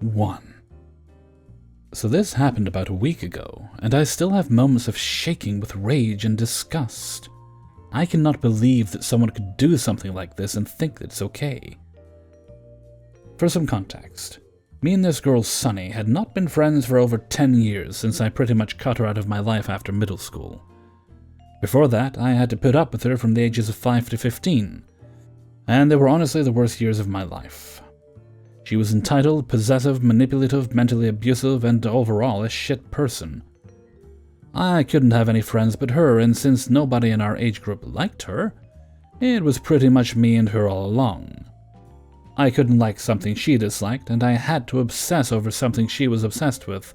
1. So this happened about a week ago, and I still have moments of shaking with rage and disgust. I cannot believe that someone could do something like this and think that it's okay. For some context, me and this girl Sunny had not been friends for over 10 years since I pretty much cut her out of my life after middle school. Before that, I had to put up with her from the ages of 5 to 15, and they were honestly the worst years of my life. She was entitled, possessive, manipulative, mentally abusive, and overall a shit person. I couldn't have any friends but her, and since nobody in our age group liked her, it was pretty much me and her all along. I couldn't like something she disliked, and I had to obsess over something she was obsessed with,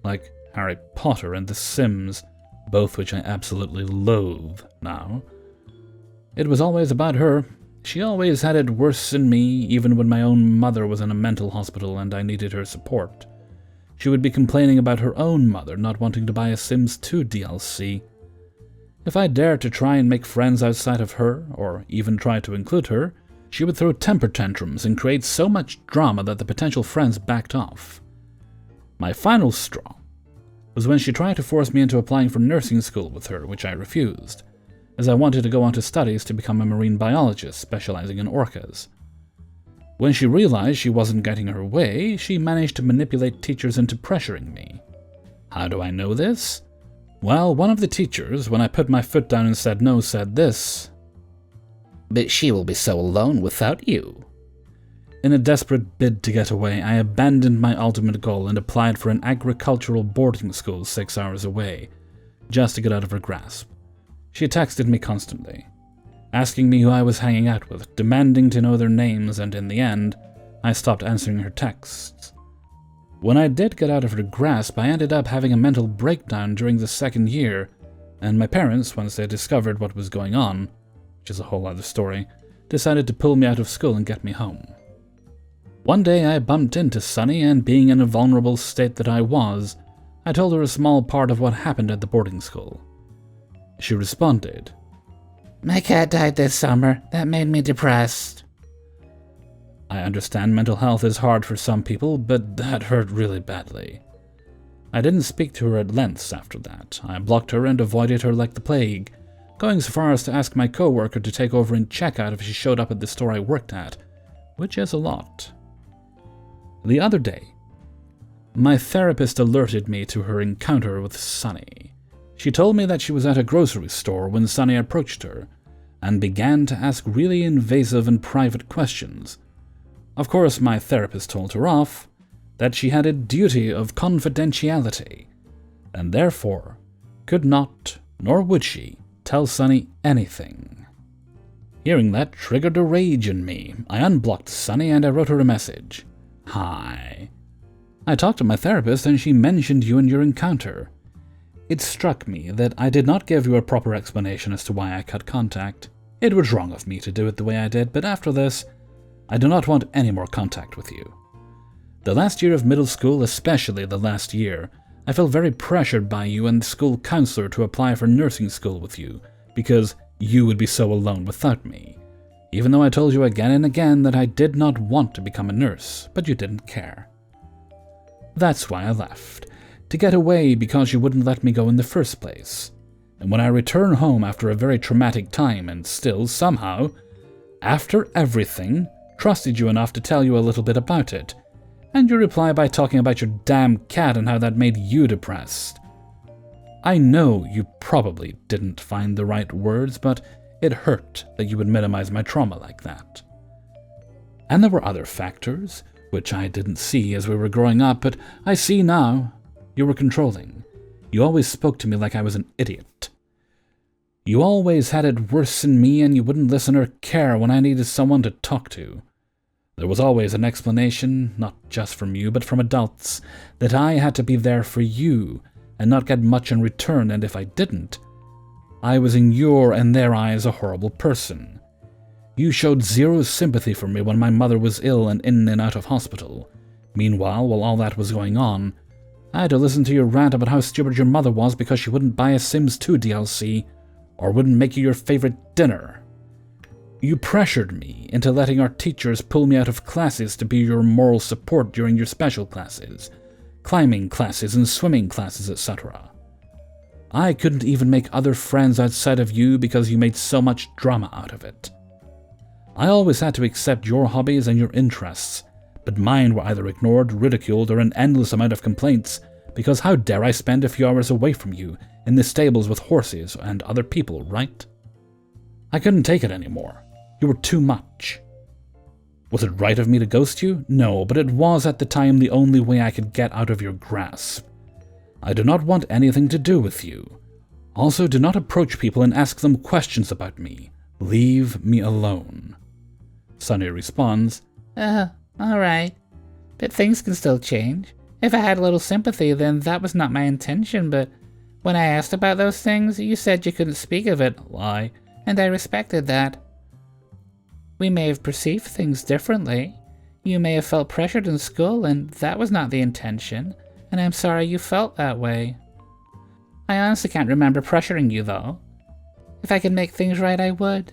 like Harry Potter and The Sims, both which I absolutely loathe now. It was always about her. She always had it worse than me, even when my own mother was in a mental hospital and I needed her support. She would be complaining about her own mother not wanting to buy a Sims 2 DLC. If I dared to try and make friends outside of her, or even try to include her, she would throw temper tantrums and create so much drama that the potential friends backed off. My final straw was when she tried to force me into applying for nursing school with her, which I refused, as I wanted to go on to studies to become a marine biologist specializing in orcas. When she realized she wasn't getting her way, she managed to manipulate teachers into pressuring me. How do I know this? Well, one of the teachers, when I put my foot down and said no, said this: "But she will be so alone without you." In a desperate bid to get away, I abandoned my ultimate goal and applied for an agricultural boarding school 6 hours away, just to get out of her grasp. She texted me constantly, asking me who I was hanging out with, demanding to know their names, and in the end, I stopped answering her texts. When I did get out of her grasp, I ended up having a mental breakdown during the 2nd year, and my parents, once they discovered what was going on, which is a whole other story, decided to pull me out of school and get me home. One day I bumped into Sunny, and being in a vulnerable state that I was, I told her a small part of what happened at the boarding school. She responded, "My cat died this summer. That made me depressed." I understand mental health is hard for some people, but that hurt really badly. I didn't speak to her at lengths after that. I blocked her and avoided her like the plague, going so far as to ask my coworker to take over and check out if she showed up at the store I worked at, which is a lot. The other day, my therapist alerted me to her encounter with Sunny. She told me that she was at a grocery store when Sunny approached her, and began to ask really invasive and private questions. Of course, my therapist told her off, that she had a duty of confidentiality, and therefore could not, nor would she, tell Sunny anything. Hearing that triggered a rage in me. I unblocked Sunny and I wrote her a message. "Hi. I talked to my therapist and she mentioned you in your encounter. It struck me that I did not give you a proper explanation as to why I cut contact. It was wrong of me to do it the way I did, but after this, I do not want any more contact with you. The last year of middle school, especially the last year, I felt very pressured by you and the school counselor to apply for nursing school with you, because you would be so alone without me, even though I told you again and again that I did not want to become a nurse, but you didn't care. That's why I left, to get away because you wouldn't let me go in the first place. And when I return home after a very traumatic time and still, somehow, after everything, trusted you enough to tell you a little bit about it, and you reply by talking about your damn cat and how that made you depressed. I know you probably didn't find the right words, but it hurt that you would minimize my trauma like that. And there were other factors, which I didn't see as we were growing up, but I see now. You were controlling. You always spoke to me like I was an idiot. You always had it worse than me, and you wouldn't listen or care when I needed someone to talk to. There was always an explanation, not just from you, but from adults, that I had to be there for you and not get much in return, and if I didn't, I was in your and their eyes a horrible person. You showed zero sympathy for me when my mother was ill and in and out of hospital. Meanwhile, while all that was going on, I had to listen to your rant about how stupid your mother was because she wouldn't buy a Sims 2 DLC or wouldn't make you your favorite dinner. You pressured me into letting our teachers pull me out of classes to be your moral support during your special classes, climbing classes and swimming classes, etc. I couldn't even make other friends outside of you because you made so much drama out of it. I always had to accept your hobbies and your interests, but mine were either ignored, ridiculed, or an endless amount of complaints, because how dare I spend a few hours away from you, in the stables with horses and other people, right? I couldn't take it anymore. You were too much. Was it right of me to ghost you? No, but it was at the time the only way I could get out of your grasp. I do not want anything to do with you. Also, do not approach people and ask them questions about me. Leave me alone. Sunny responds, Alright. But things can still change. If I had a little sympathy, then that was not my intention, but when I asked about those things, you said you couldn't speak of it, lie, and I respected that. We may have perceived things differently. You may have felt pressured in school, and that was not the intention, and I'm sorry you felt that way. I honestly can't remember pressuring you, though. If I could make things right, I would.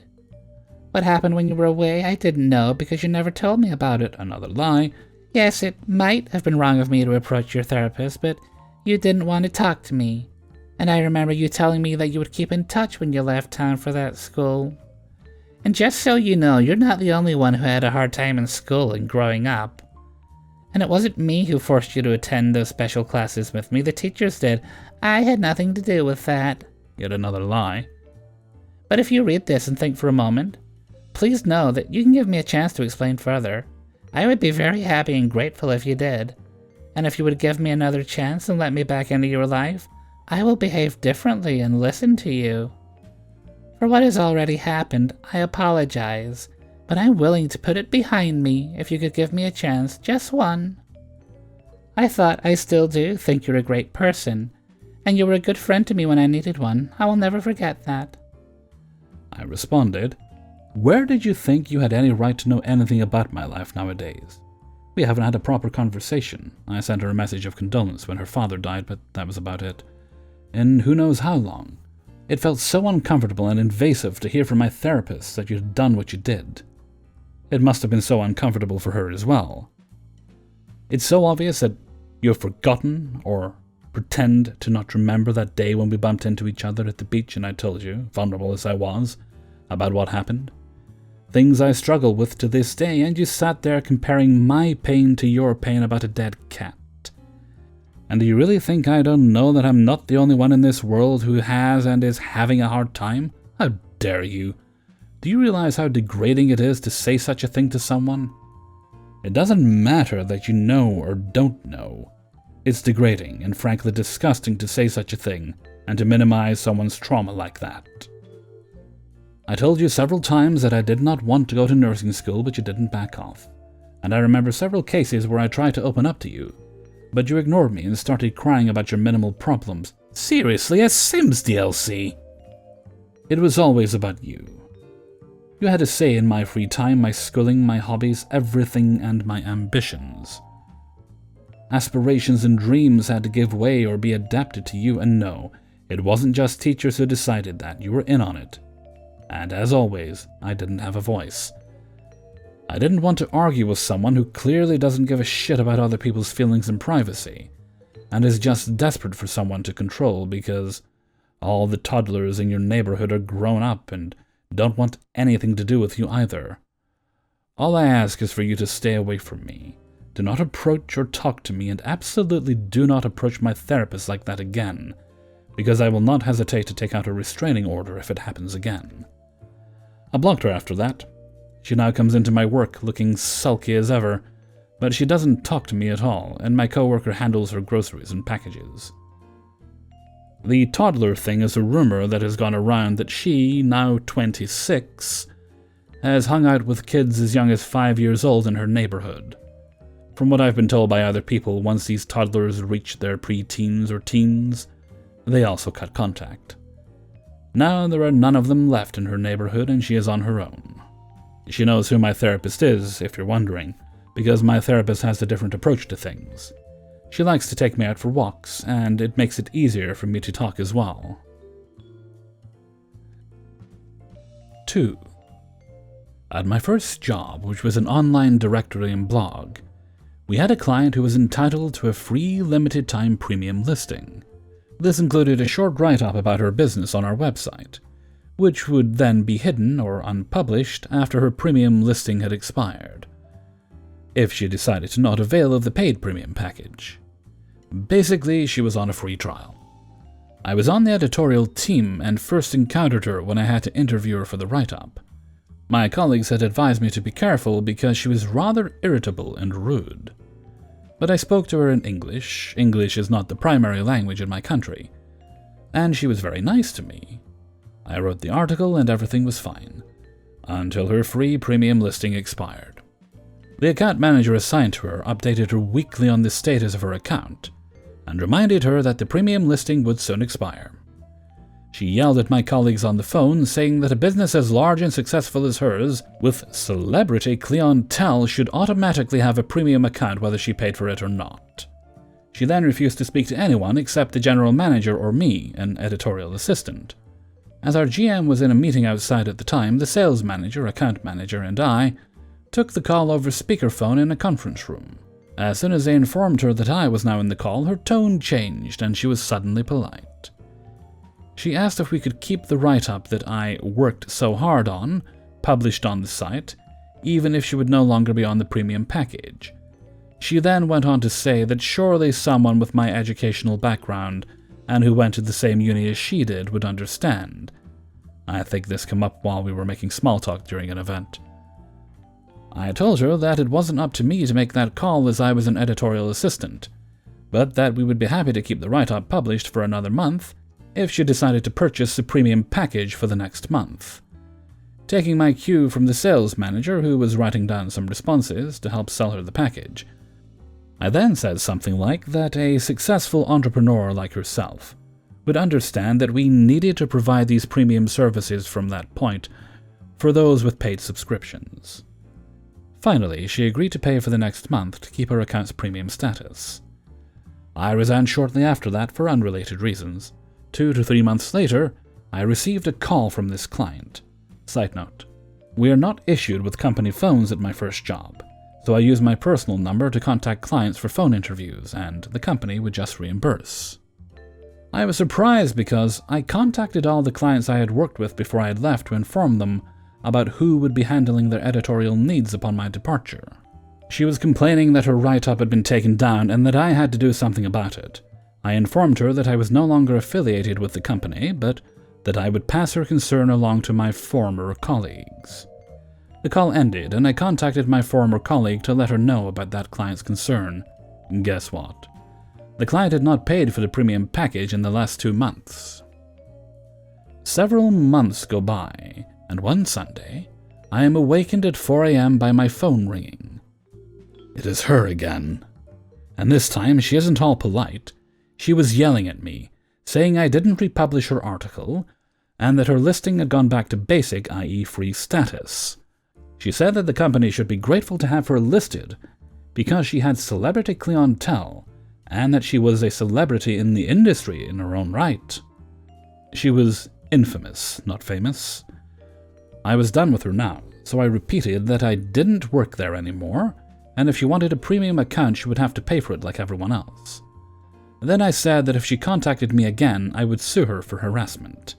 What happened when you were away, I didn't know because you never told me about it. Another lie. Yes, it might have been wrong of me to approach your therapist, but you didn't want to talk to me. And I remember you telling me that you would keep in touch when you left town for that school. And just so you know, you're not the only one who had a hard time in school and growing up. And it wasn't me who forced you to attend those special classes with me, the teachers did. I had nothing to do with that. Yet another lie. But if you read this and think for a moment, please know that you can give me a chance to explain further. I would be very happy and grateful if you did. And if you would give me another chance and let me back into your life, I will behave differently and listen to you. For what has already happened, I apologize, but I'm willing to put it behind me if you could give me a chance, just one. I thought, I still do, think you're a great person, and you were a good friend to me when I needed one. I will never forget that. I responded, Where did you think you had any right to know anything about my life nowadays? We haven't had a proper conversation. I sent her a message of condolence when her father died, but that was about it. In who knows how long. It felt so uncomfortable and invasive to hear from my therapist that you had done what you did. It must have been so uncomfortable for her as well. It's so obvious that you have forgotten or pretend to not remember that day when we bumped into each other at the beach and I told you, vulnerable as I was, about what happened. Things I struggle with to this day, and you sat there comparing my pain to your pain about a dead cat. And do you really think I don't know that I'm not the only one in this world who has and is having a hard time? How dare you? Do you realize how degrading it is to say such a thing to someone? It doesn't matter that you know or don't know. It's degrading and frankly disgusting to say such a thing and to minimize someone's trauma like that. I told you several times that I did not want to go to nursing school, but you didn't back off. And I remember several cases where I tried to open up to you, but you ignored me and started crying about your minimal problems. Seriously, a Sims DLC! It was always about you. You had a say in my free time, my schooling, my hobbies, everything, and my ambitions. Aspirations and dreams had to give way or be adapted to you, and no, it wasn't just teachers who decided that. You were in on it. And as always, I didn't have a voice. I didn't want to argue with someone who clearly doesn't give a shit about other people's feelings and privacy, and is just desperate for someone to control because all the toddlers in your neighborhood are grown up and don't want anything to do with you either. All I ask is for you to stay away from me. Do not approach or talk to me, and absolutely do not approach my therapist like that again, because I will not hesitate to take out a restraining order if it happens again. I blocked her after that. She now comes into my work looking sulky as ever, but she doesn't talk to me at all, and my coworker handles her groceries and packages. The toddler thing is a rumor that has gone around that she, now 26, has hung out with kids as young as 5 years old in her neighborhood. From what I've been told by other people, once these toddlers reach their pre-teens or teens, they also cut contact. Now there are none of them left in her neighborhood, and she is on her own. She knows who my therapist is, if you're wondering, because my therapist has a different approach to things. She likes to take me out for walks, and it makes it easier for me to talk as well. 2. At my first job, which was an online directory and blog, we had a client who was entitled to a free limited-time premium listing. This included a short write-up about her business on our website, which would then be hidden or unpublished after her premium listing had expired, if she decided to not avail of the paid premium package. Basically, she was on a free trial. I was on the editorial team and first encountered her when I had to interview her for the write-up. My colleagues had advised me to be careful because she was rather irritable and rude. But I spoke to her in English. English is not the primary language in my country. And she was very nice to me. I wrote the article and everything was fine, until her free premium listing expired. The account manager assigned to her updated her weekly on the status of her account, and reminded her that the premium listing would soon expire. She yelled at my colleagues on the phone, saying that a business as large and successful as hers, with celebrity clientele, should automatically have a premium account whether she paid for it or not. She then refused to speak to anyone except the general manager or me, an editorial assistant. As our GM was in a meeting outside at the time, the sales manager, account manager, and I took the call over speakerphone in a conference room. As soon as they informed her that I was now in the call, her tone changed and she was suddenly polite. She asked if we could keep the write-up that I worked so hard on, published on the site, even if she would no longer be on the premium package. She then went on to say that surely someone with my educational background and who went to the same uni as she did would understand. I think this came up while we were making small talk during an event. I told her that it wasn't up to me to make that call as I was an editorial assistant, but that we would be happy to keep the write-up published for another month if she decided to purchase the premium package for the next month. Taking my cue from the sales manager, who was writing down some responses to help sell her the package, I then said something like that a successful entrepreneur like herself would understand that we needed to provide these premium services from that point for those with paid subscriptions. Finally, she agreed to pay for the next month to keep her account's premium status. I resigned shortly after that for unrelated reasons. 2 to 3 months later, I received a call from this client. Side note: we are not issued with company phones at my first job, so I used my personal number to contact clients for phone interviews, and the company would just reimburse. I was surprised because I contacted all the clients I had worked with before I had left to inform them about who would be handling their editorial needs upon my departure. She was complaining that her write-up had been taken down and that I had to do something about it. I informed her that I was no longer affiliated with the company, but that I would pass her concern along to my former colleagues. The call ended, and I contacted my former colleague to let her know about that client's concern. Guess what? The client had not paid for the premium package in the last 2 months. Several months go by, and one Sunday, I am awakened at 4 a.m. by my phone ringing. It is her again. And this time she isn't all polite. She was yelling at me, saying I didn't republish her article, and that her listing had gone back to basic, i.e. free status. She said that the company should be grateful to have her listed because she had celebrity clientele, and that she was a celebrity in the industry in her own right. She was infamous, not famous. I was done with her now, so I repeated that I didn't work there anymore, and if she wanted a premium account she would have to pay for it like everyone else. Then I said that if she contacted me again, I would sue her for harassment.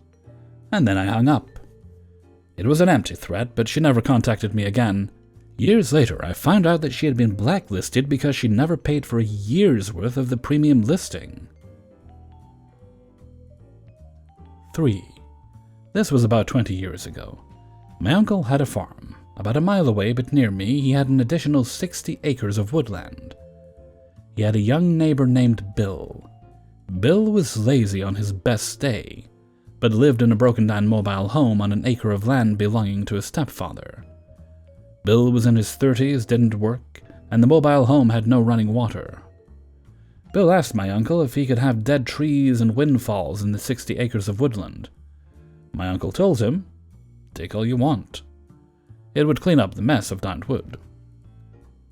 And then I hung up. It was an empty threat, but she never contacted me again. Years later, I found out that she had been blacklisted because she never paid for a year's worth of the premium listing. 3. This was about 20 years ago. My uncle had a farm. About a mile away, but near me, he had an additional 60 acres of woodland. He had a young neighbor named Bill. Bill was lazy on his best day, but lived in a broken-down mobile home on an acre of land belonging to his stepfather. Bill was in his 30s, didn't work, and the mobile home had no running water. Bill asked my uncle if he could have dead trees and windfalls in the 60 acres of woodland. My uncle told him, "Take all you want. It would clean up the mess of downed wood."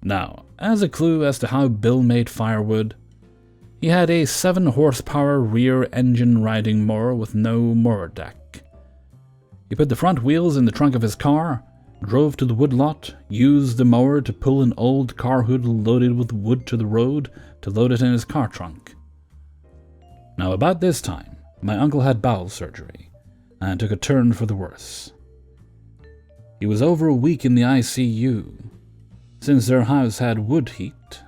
Now, as a clue as to how Bill made firewood, he had a 7-horsepower rear-engine riding mower with no mower deck. He put the front wheels in the trunk of his car, drove to the woodlot, used the mower to pull an old car hood loaded with wood to the road to load it in his car trunk. Now, about this time, my uncle had bowel surgery and took a turn for the worse. He was over a week in the ICU. Since their house had wood heat,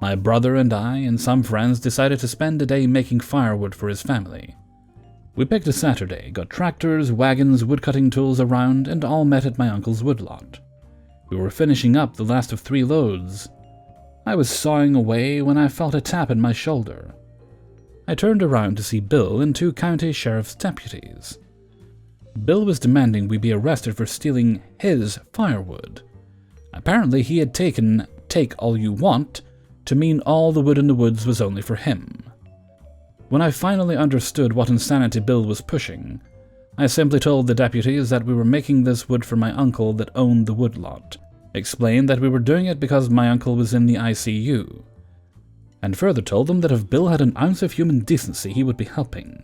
my brother and I and some friends decided to spend a day making firewood for his family. We picked a Saturday, got tractors, wagons, woodcutting tools around, and all met at my uncle's woodlot. We were finishing up the last of 3 loads. I was sawing away when I felt a tap in my shoulder. I turned around to see Bill and 2 county sheriff's deputies. Bill was demanding we be arrested for stealing his firewood. Apparently he had taken "take all you want" to mean all the wood in the woods was only for him. When I finally understood what insanity Bill was pushing, I simply told the deputies that we were making this wood for my uncle that owned the woodlot, explained that we were doing it because my uncle was in the ICU, and further told them that if Bill had an ounce of human decency, he would be helping.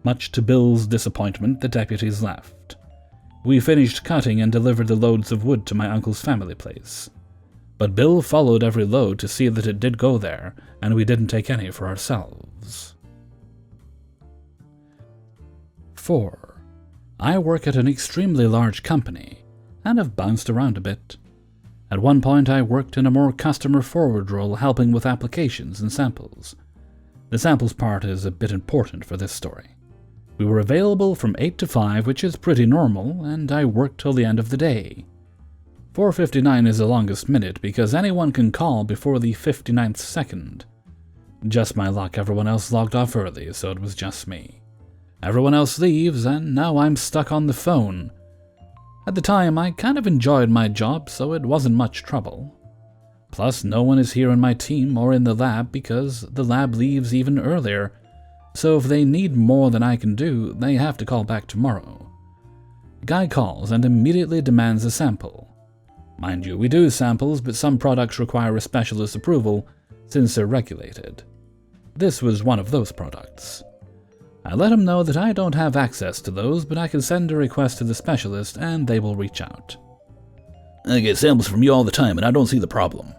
Much to Bill's disappointment, the deputies left. We finished cutting and delivered the loads of wood to my uncle's family place. But Bill followed every load to see that it did go there, and we didn't take any for ourselves. 4. I work at an extremely large company, and have bounced around a bit. At one point I worked in a more customer-forward role, helping with applications and samples. The samples part is a bit important for this story. We were available from 8 to 5, which is pretty normal, and I worked till the end of the day. 4:59 is the longest minute because anyone can call before the 59th second. Just my luck, everyone else logged off early, so it was just me. Everyone else leaves, and now I'm stuck on the phone. At the time, I kind of enjoyed my job, so it wasn't much trouble. Plus, no one is here in my team or in the lab because the lab leaves even earlier, so if they need more than I can do, they have to call back tomorrow. The guy calls and immediately demands a sample. Mind you, we do samples, but some products require a specialist approval since they're regulated. This was one of those products. I let him know that I don't have access to those, but I can send a request to the specialist and they will reach out. I get samples from you all the time and I don't see the problem.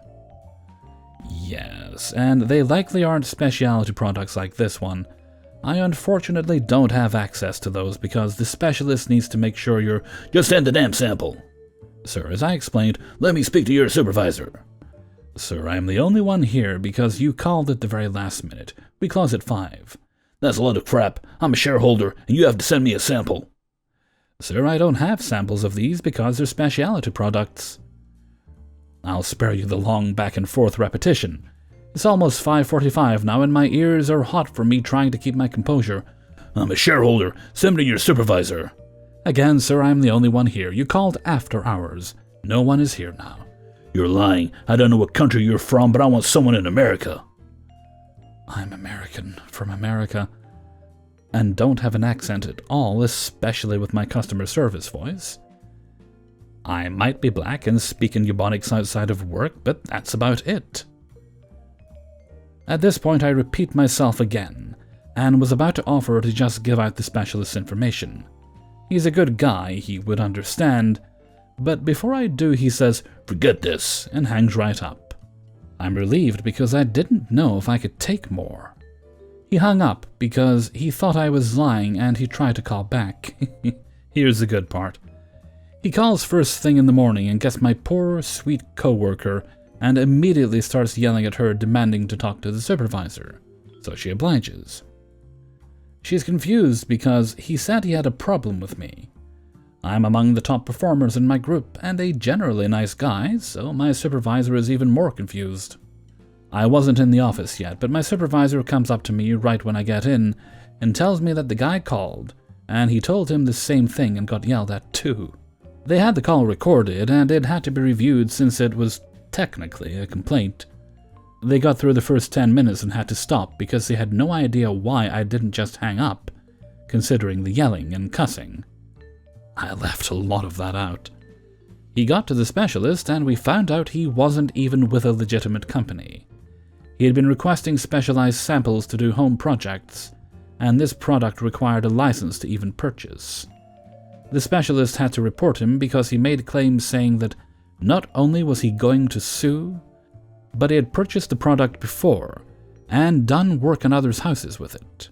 Yes, and they likely aren't specialty products like this one. I unfortunately don't have access to those because the specialist needs to make sure you're— Just send the damn sample. Sir, as I explained, let me speak to your supervisor. Sir, I am the only one here because you called at the very last minute. We close at 5. That's a lot of crap. I'm a shareholder, and you have to send me a sample. Sir, I don't have samples of these because they're specialty products. I'll spare you the long back and forth repetition. It's almost 5:45 now, and my ears are hot from me trying to keep my composure. I'm a shareholder. Send me to your supervisor. Again, sir, I'm the only one here. You called after hours. No one is here now. You're lying. I don't know what country you're from, but I want someone in America. I'm American, from America, and don't have an accent at all, especially with my customer service voice. I might be black and speak in Ebonics outside of work, but that's about it. At this point, I repeat myself again, and was about to offer to just give out the specialist's information. He's a good guy, he would understand, but before I do, he says, "Forget this," and hangs right up. I'm relieved because I didn't know if I could take more. He hung up because he thought I was lying and he tried to call back. Here's the good part. He calls first thing in the morning and gets my poor, sweet coworker and immediately starts yelling at her, demanding to talk to the supervisor. So she obliges. She's confused because he said he had a problem with me. I'm among the top performers in my group and a generally nice guy, so my supervisor is even more confused. I wasn't in the office yet, but my supervisor comes up to me right when I get in and tells me that the guy called, and he told him the same thing and got yelled at too. They had the call recorded, and it had to be reviewed since it was technically a complaint. They got through the first 10 minutes and had to stop because they had no idea why I didn't just hang up, considering the yelling and cussing. I left a lot of that out. He got to the specialist and we found out he wasn't even with a legitimate company. He had been requesting specialized samples to do home projects, and this product required a license to even purchase. The specialist had to report him because he made claims saying that not only was he going to sue, but he had purchased the product before and done work on others' houses with it.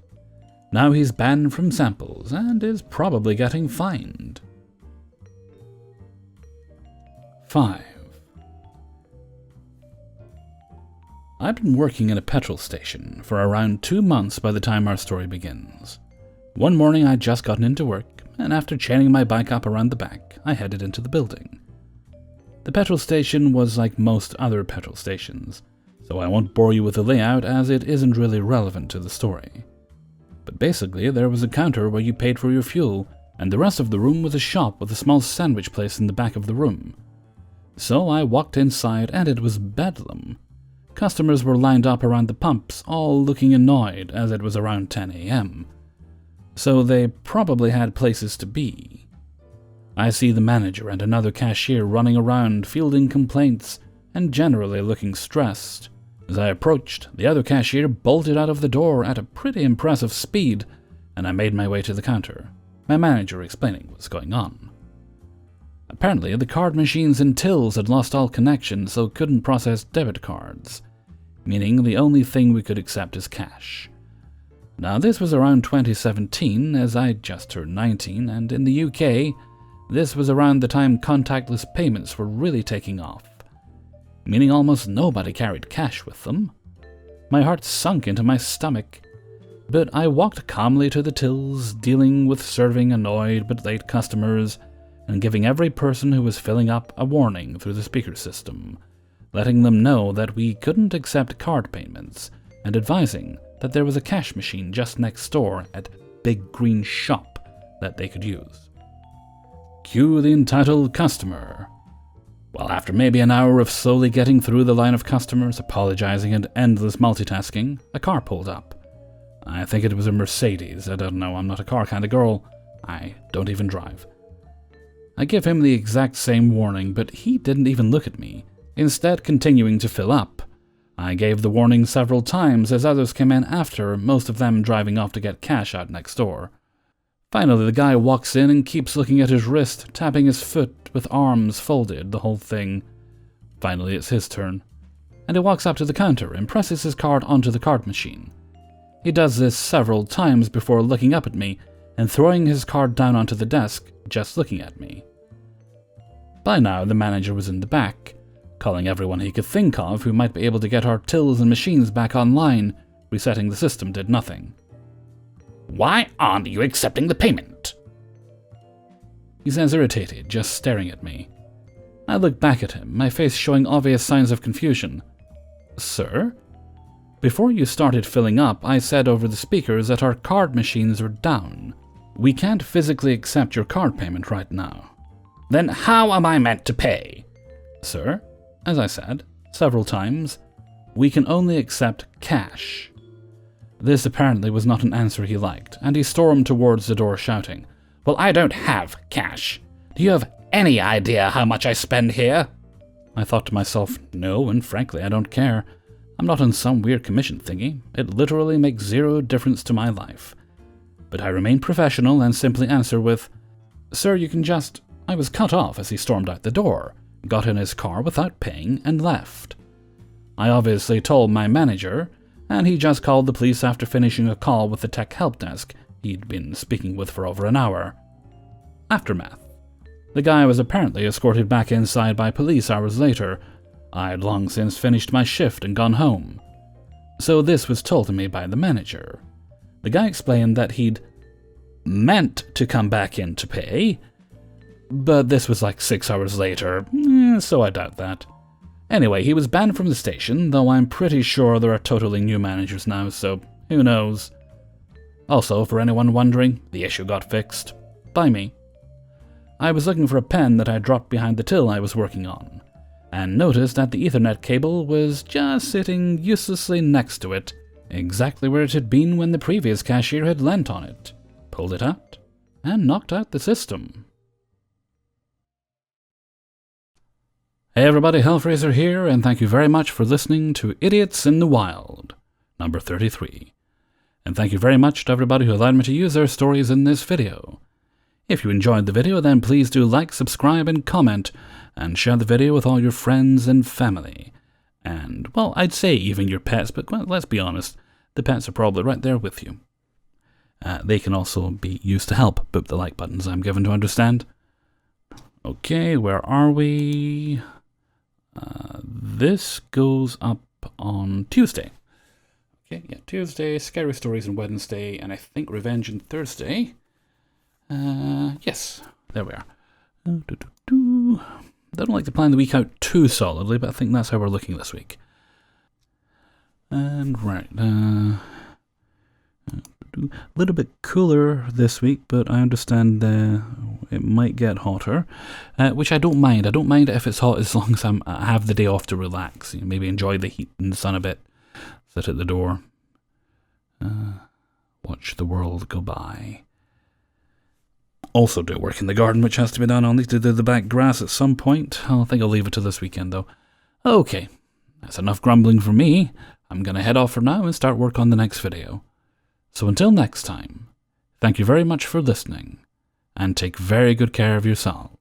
Now he's banned from samples and is probably getting fined. 5. I've been working in a petrol station for around 2 months by the time our story begins. One morning I'd just gotten into work, and after chaining my bike up around the back, I headed into the building. The petrol station was like most other petrol stations, so I won't bore you with the layout as it isn't really relevant to the story. But basically, there was a counter where you paid for your fuel, and the rest of the room was a shop with a small sandwich place in the back of the room. So I walked inside and it was bedlam. Customers were lined up around the pumps, all looking annoyed as it was around 10 a.m. So they probably had places to be. I see the manager and another cashier running around fielding complaints and generally looking stressed. As I approached, the other cashier bolted out of the door at a pretty impressive speed, and I made my way to the counter, my manager explaining what's going on. Apparently, the card machines and tills had lost all connection, so couldn't process debit cards, meaning the only thing we could accept is cash. Now, this was around 2017, as I just turned 19, and in the UK, this was around the time contactless payments were really taking off, meaning almost nobody carried cash with them. My heart sunk into my stomach, but I walked calmly to the tills, dealing with serving annoyed but late customers, and giving every person who was filling up a warning through the speaker system, letting them know that we couldn't accept card payments, and advising that there was a cash machine just next door at Big Green Shop that they could use. Cue the entitled customer. Well, after maybe an hour of slowly getting through the line of customers, apologizing and endless multitasking, a car pulled up. I think it was a Mercedes. I don't know, I'm not a car kind of girl. I don't even drive. I give him the exact same warning, but he didn't even look at me, instead continuing to fill up. I gave the warning several times as others came in after, most of them driving off to get cash out next door. Finally, the guy walks in and keeps looking at his wrist, tapping his foot with arms folded, the whole thing. Finally, it's his turn, and he walks up to the counter and presses his card onto the card machine. He does this several times before looking up at me and throwing his card down onto the desk, just looking at me. By now, the manager was in the back, calling everyone he could think of who might be able to get our tills and machines back online. Resetting the system did nothing. Why aren't you accepting the payment? He says, irritated, just staring at me. I look back at him, my face showing obvious signs of confusion. Sir? Before you started filling up, I said over the speakers that our card machines are down. We can't physically accept your card payment right now. Then how am I meant to pay? Sir, as I said several times, we can only accept cash. This apparently was not an answer he liked, and he stormed towards the door shouting, Well, I don't have cash. Do you have any idea how much I spend here? I thought to myself, no, and frankly, I don't care. I'm not on some weird commission thingy. It literally makes zero difference to my life. But I remain professional and simply answer with, Sir, you can just... I was cut off as he stormed out the door, got in his car without paying, and left. I obviously told my manager, and he just called the police after finishing a call with the tech help desk he'd been speaking with for over an hour. Aftermath. The guy was apparently escorted back inside by police hours later. I'd long since finished my shift and gone home. So this was told to me by the manager. The guy explained that he'd meant to come back in to pay, but this was like 6 hours later, so I doubt that. Anyway, he was banned from the station, though I'm pretty sure there are totally new managers now, so who knows. Also, for anyone wondering, the issue got fixed. By me. I was looking for a pen that I dropped behind the till I was working on, and noticed that the Ethernet cable was just sitting uselessly next to it, exactly where it had been when the previous cashier had leant on it, pulled it out, and knocked out the system. Hey everybody, Hellfreezer here, and thank you very much for listening to Idiots in the Wild, number 33. And thank you very much to everybody who allowed me to use their stories in this video. If you enjoyed the video, then please do like, subscribe, and comment, and share the video with all your friends and family. And, well, I'd say even your pets, but well, let's be honest, the pets are probably right there with you. They can also be used to help. Boop the like buttons, I'm given to understand. Okay, where are we? This goes up on Tuesday. Okay, yeah, Tuesday, Scary Stories on Wednesday, and I think Revenge on Thursday. Yes, there we are. I don't like to plan the week out too solidly, but I think that's how we're looking this week. And right, a little bit cooler this week, but I understand it might get hotter, which I don't mind. I don't mind it if it's hot as long as I have the day off to relax. You know, maybe enjoy the heat and the sun a bit, sit at the door, watch the world go by. Also do work in the garden, which has to be done. I'll need to do the back grass at some point. I think I'll leave it to this weekend, though. Okay, that's enough grumbling from me. I'm going to head off for now and start work on the next video. So until next time, thank you very much for listening, and take very good care of yourselves.